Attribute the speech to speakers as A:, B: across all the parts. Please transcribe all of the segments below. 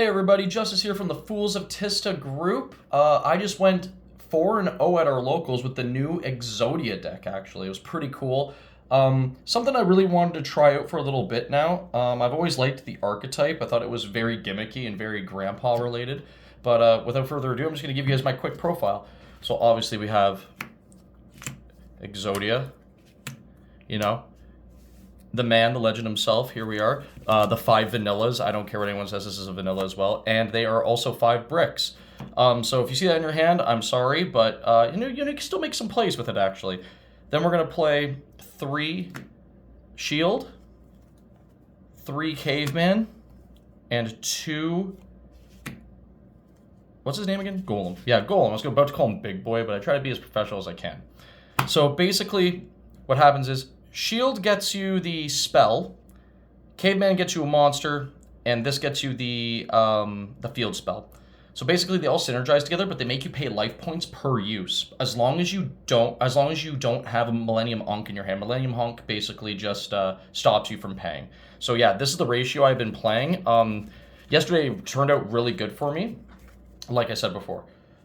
A: Hey everybody, Justice here from the Fools of Tista group. I just went 4-0 at our locals with the new Exodia deck, actually. It was pretty cool. Something I really wanted to try out for a little bit now. I've always liked the archetype. I thought it was very gimmicky and very grandpa related. But without further ado, I'm just going to give you guys my quick profile. So obviously we have Exodia, you know, the man, the legend himself. Here we are. The 5 vanillas. I don't care what anyone says. This is a vanilla as well. And they are also 5 bricks. So if you see that in your hand, I'm sorry, but you can still make some plays with it, actually. Then we're going to play 3 shield, 3 caveman, and 2... What's his name again? Golem. Yeah, Golem. I was about to call him Big Boy, but I try to be as professional as I can. So basically, what happens is shield gets you the spell, caveman gets you a monster, and this gets you the field spell. So basically, they all synergize together, but they make you pay life points per use. As long as you don't have a Millennium Hunk in your hand. Millennium Hunk basically just stops you from paying. So yeah, this is the ratio I've been playing. Yesterday turned out really good for me, like I said before.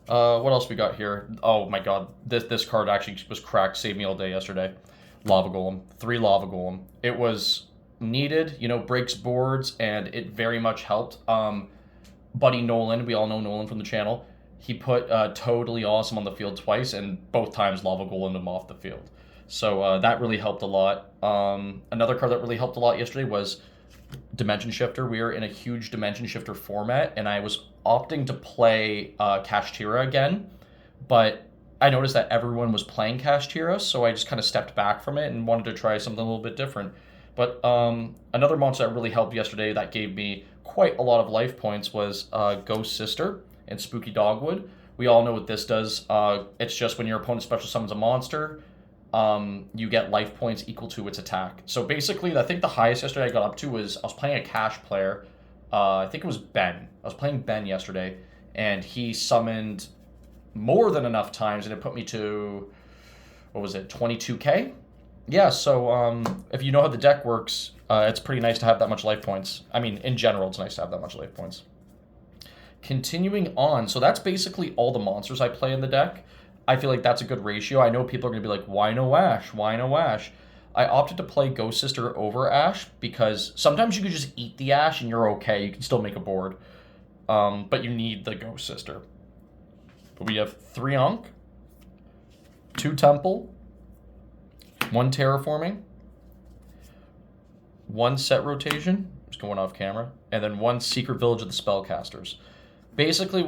A: What else we got here? Oh my god, this card actually was cracked. Saved me all day yesterday. Lava Golem. 3 Lava Golem. It was needed, breaks boards, and it very much helped. Buddy Nolan, we all know Nolan from the channel, he put Totally Awesome on the field twice, and both times Lava Golem him off the field. So that really helped a lot. Another card that really helped a lot yesterday was Dimension Shifter. We are in a huge Dimension Shifter format, and I was opting to play Kashtira again, but I noticed that everyone was playing Kashtira, so I just kind of stepped back from it and wanted to try something a little bit different. But another monster that really helped yesterday that gave me quite a lot of life points was Ghost Sister and Spooky Dogwood. We all know what this does. It's just when your opponent special summons a monster, you get life points equal to its attack. So basically, I think the highest yesterday I got up to was, I was playing a cash player. I think it was Ben. I was playing Ben yesterday, and he summoned more than enough times, and it put me to, what was it, 22k? Yeah, so if you know how the deck works, it's pretty nice to have that much life points. I mean, in general, it's nice to have that much life points. Continuing on, so that's basically all the monsters I play in the deck. I feel like that's a good ratio. I know people are going to be like, why no Ash? Why no Ash? I opted to play Ghost Sister over Ash because sometimes you can just eat the Ash and you're okay. You can still make a board. But you need the Ghost Sister. But we have 3 Ankh, 2 Temple, 1 Terraforming, 1 Set Rotation, just going off camera, and then 1 Secret Village of the Spellcasters. Basically,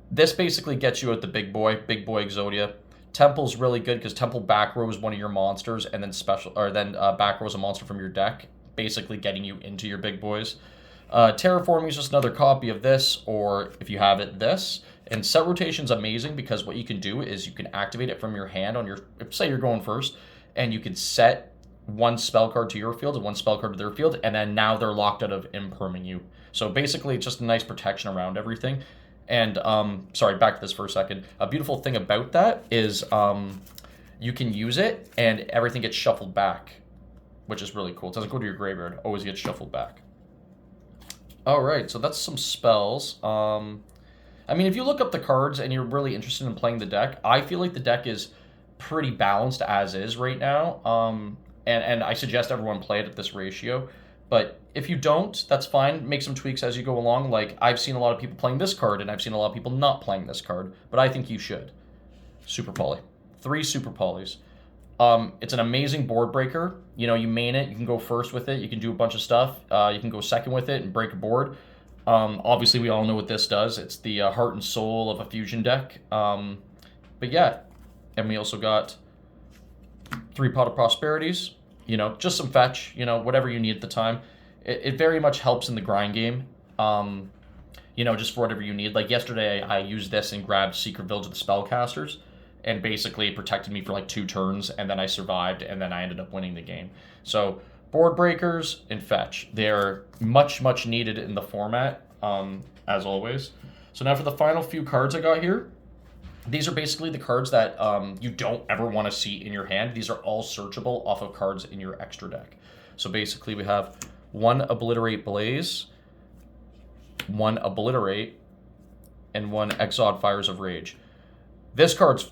A: this basically gets you at the Big Boy Exodia. Temple's really good because Temple back row is one of your monsters, and then back row is a monster from your deck, basically getting you into your big boys. Terraforming is just another copy of this, or if you have it, this. And Set Rotation's amazing because what you can do is you can activate it from your hand on your, say you're going first, and you can set 1 spell card to your field and 1 spell card to their field, and then now they're locked out of imperming you. So basically, it's just a nice protection around everything. And, sorry, back to this for a second. A beautiful thing about that is you can use it, and everything gets shuffled back, which is really cool. It doesn't go to your graveyard. Always gets shuffled back. All right, so that's some spells. I mean, if you look up the cards and you're really interested in playing the deck, I feel like the deck is pretty balanced as is right now. And I suggest everyone play it at this ratio. But if you don't, that's fine. Make some tweaks as you go along. Like, I've seen a lot of people playing this card, and I've seen a lot of people not playing this card. But I think you should. Super Poly. 3 Super Polys. It's an amazing board breaker. You main it. You can go first with it. You can do a bunch of stuff. You can go second with it and break a board. Obviously, we all know what this does. It's the heart and soul of a fusion deck. But yeah. And we also got 3 Pot of Prosperities. Just some fetch, whatever you need at the time. It very much helps in the grind game, just for whatever you need. Like yesterday, I used this and grabbed Secret Village of the Spellcasters, and basically it protected me for like 2 turns, and then I survived, and then I ended up winning the game. So board breakers and fetch, they're much, much needed in the format, as always. So now for the final few cards I got here. These are basically the cards that you don't ever want to see in your hand. These are all searchable off of cards in your extra deck. So basically we have 1 Obliterate Blaze, 1 Obliterate, and 1 Exod Fires of Rage. This card's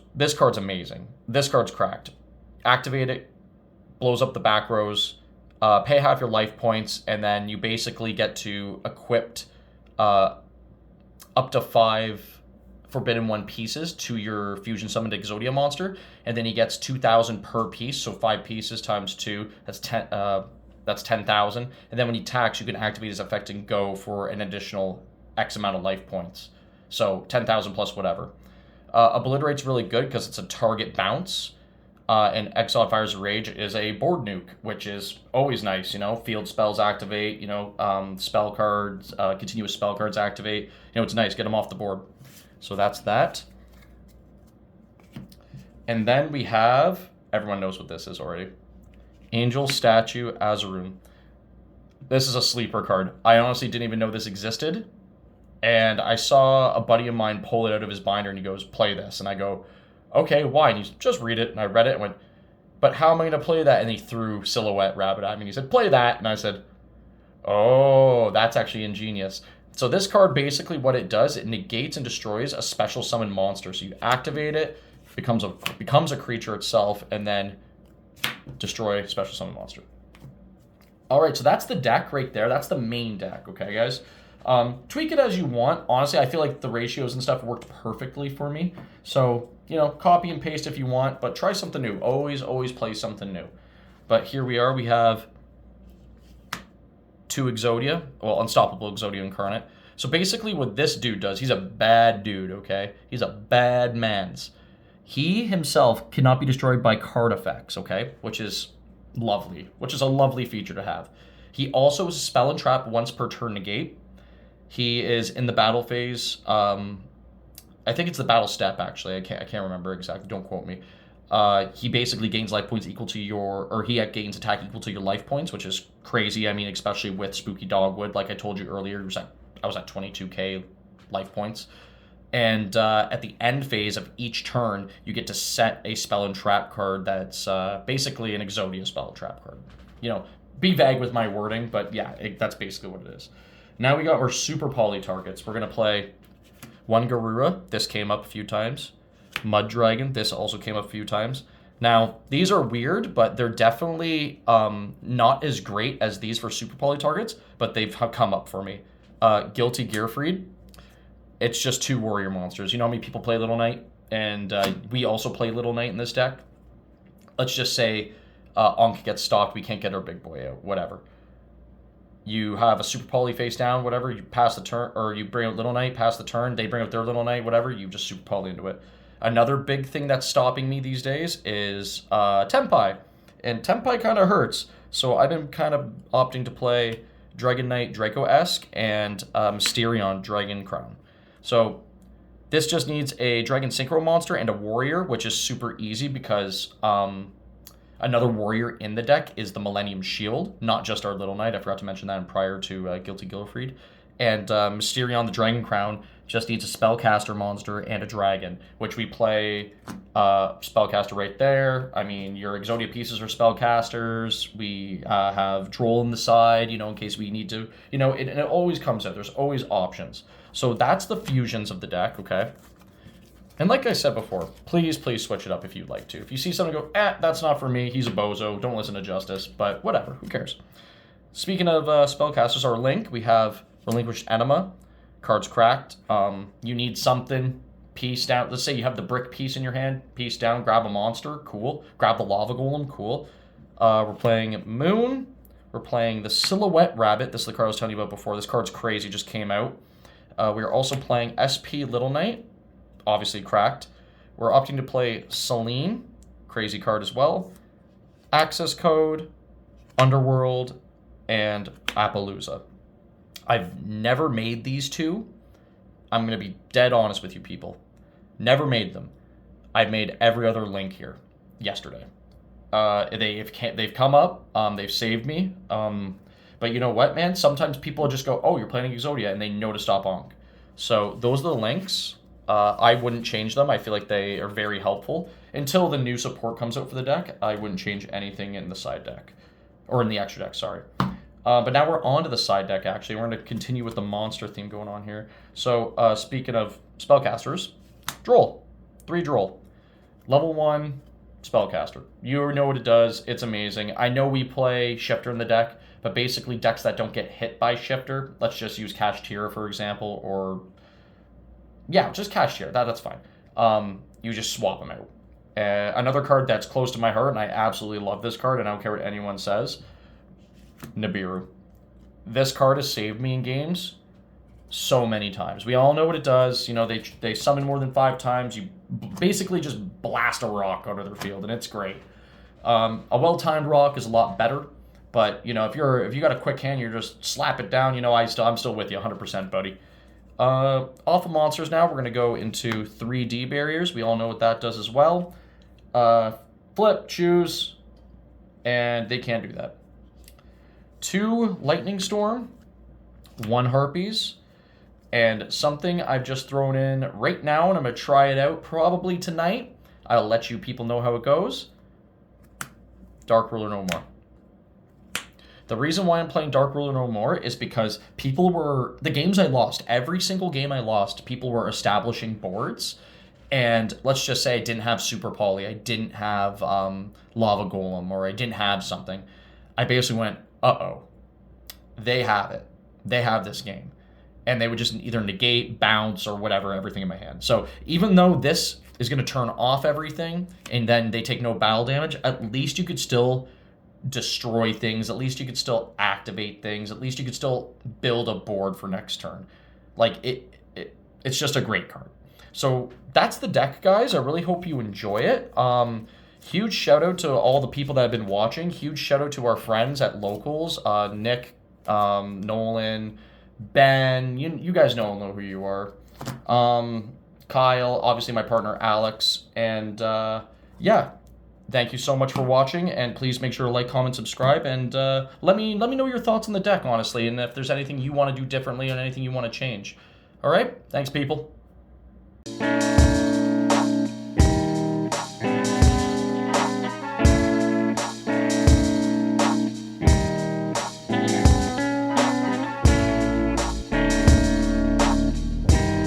A: amazing. This card's cracked. Activate it, blows up the back rows, pay half your life points, and then you basically get to equip up to 5 Forbidden 1 pieces to your fusion summoned Exodia monster, and then he gets 2,000 per piece, so 5 pieces times 2, that's 10,000. And then when he attacks, you can activate his effect and go for an additional X amount of life points. So 10,000 plus whatever. Obliterate's really good because it's a target bounce. And Exile Fires of Rage is a board nuke, which is always nice, Field spells activate, spell cards, continuous spell cards activate. It's nice, get them off the board. So that's that. And then we have, everyone knows what this is already, Angel Statue Azaroon. This is a sleeper card. I honestly didn't even know this existed. And I saw a buddy of mine pull it out of his binder and he goes, play this. And I go, okay, why? And he's just read it. And I read it and went, but how am I going to play that? And he threw Silhouette Rabbit at me. And he said, play that. And I said, oh, that's actually ingenious. So this card, basically what it does, it negates and destroys a special summon monster. So you activate it, becomes a creature itself, and then destroy special summon monster. All right, so that's the deck right there. That's the main deck, okay, guys? Tweak it as you want. Honestly, I feel like the ratios and stuff worked perfectly for me. So, copy and paste if you want, but try something new. Always play something new. But here we are. We have 2 Exodia. Well, Unstoppable Exodia Incarnate. So basically what this dude does, he's a bad dude, okay? He's a bad man's. He himself cannot be destroyed by card effects, okay? Which is lovely. Which is a lovely feature to have. He also is a spell and trap once per turn negate. He is in the battle phase. I think it's the battle step, actually. I can't remember exactly. Don't quote me. He basically gains life points equal to he gains attack equal to your life points, which is crazy. I mean, especially with Spooky Dogwood. Like I told you earlier, I was at 22k life points. And at the end phase of each turn, you get to set a spell and trap card that's basically an Exodia spell and trap card. Be vague with my wording, but yeah, that's basically what it is. Now we got our super poly targets. We're going to play 1 Garura. This came up a few times. Mud Dragon. This also came up a few times. Now, these are weird, but they're definitely not as great as these for super poly targets, but they've come up for me. Guilty Gearfried. It's just 2 warrior monsters. You know how many people play Little Knight? And we also play Little Knight in this deck. Let's just say Ankh gets stopped. We can't get our big boy out. Whatever. You have a super poly face down, whatever. You pass the turn, or you bring out Little Knight, pass the turn. They bring out their Little Knight, whatever. You just super poly into it. Another big thing that's stopping me these days is Tempai. And Tempai kind of hurts. So I've been kind of opting to play Dragon Knight Draco-esque and Mysterion Dragon Crown. So this just needs a Dragon Synchro monster and a warrior, which is super easy because another warrior in the deck is the Millennium Shield, not just our Little Knight. I forgot to mention that prior to Guilty Gearfried. And Mysterion the Dragon Crown just needs a spellcaster monster and a dragon, which we play spellcaster right there. I mean, your Exodia pieces are spellcasters. We have Droll in the side, in case we need to. It always comes out. There's always options. So that's the fusions of the deck, okay? And like I said before, please switch it up if you'd like to. If you see someone go, that's not for me, he's a bozo, don't listen to Justice, but whatever, who cares? Speaking of spellcasters, our Link, we have Relinquished Enema, cards cracked. You need something, piece down. Let's say you have the brick piece in your hand, piece down, grab a monster, cool. Grab the Lava Golem, cool. We're playing Moon. We're playing the Silhouette Rabbit. This is the card I was telling you about before. This card's crazy, just came out. We are also playing SP Little Knight, obviously cracked. We're opting to play Selene, crazy card as well. Access Code, Underworld, and Appaloosa. I've never made these two. I'm going to be dead honest with you people. Never made them. I've made every other Link here yesterday. They've come up. They've saved me. But you know what, man? Sometimes people just go, oh, you're playing Exodia, and they know to stop Ankh. So those are the links. I wouldn't change them. I feel like they are very helpful. Until the new support comes out for the deck, I wouldn't change anything in the side deck. Or in the extra deck, sorry. But now we're on to the side deck, actually. We're going to continue with the monster theme going on here. So, speaking of spellcasters, Droll. 3 Droll. Level 1 spellcaster. You know what it does. It's amazing. I know we play Shifter in the deck, but basically decks that don't get hit by Shifter, let's just use Kashtira, for example, or... yeah, just Kashtira. That's fine. You just swap them out. Another card that's close to my heart, and I absolutely love this card, and I don't care what anyone says, Nibiru. This card has saved me in games so many times. We all know what it does. You know, they summon more than 5 times. You basically just blast a rock out of their field, and it's great. A well-timed rock is a lot better, but you know, if you got a quick hand, you just slap it down. You know, I'm still with you 100%, buddy. Off of monsters now, we're gonna go into 3D barriers. We all know what that does as well. Flip, choose, and they can't do that. 2 Lightning Storm, 1 Harpies, and something I've just thrown in right now, and I'm going to try it out probably tonight. I'll let you people know how it goes. Dark Ruler No More. The reason why I'm playing Dark Ruler No More is because the games I lost, every single game I lost, people were establishing boards. And let's just say I didn't have Super Poly, I didn't have Lava Golem, or I didn't have something. I basically went, uh-oh, they have it. They have this game. And they would just either negate, bounce, or whatever, everything in my hand. So even though this is going to turn off everything, and then they take no battle damage, at least you could still destroy things. At least you could still activate things. At least you could still build a board for next turn. Like, it's just a great card. So that's the deck, guys. I really hope you enjoy it. Huge shout out to all the people that have been watching. Huge shout out to our friends at Locals. Nick, Nolan, Ben. You guys know who you are. Kyle, obviously my partner Alex. And yeah, thank you so much for watching. And please make sure to like, comment, subscribe. And let me know your thoughts on the deck, honestly. And if there's anything you want to do differently or anything you want to change. All right? Thanks, people.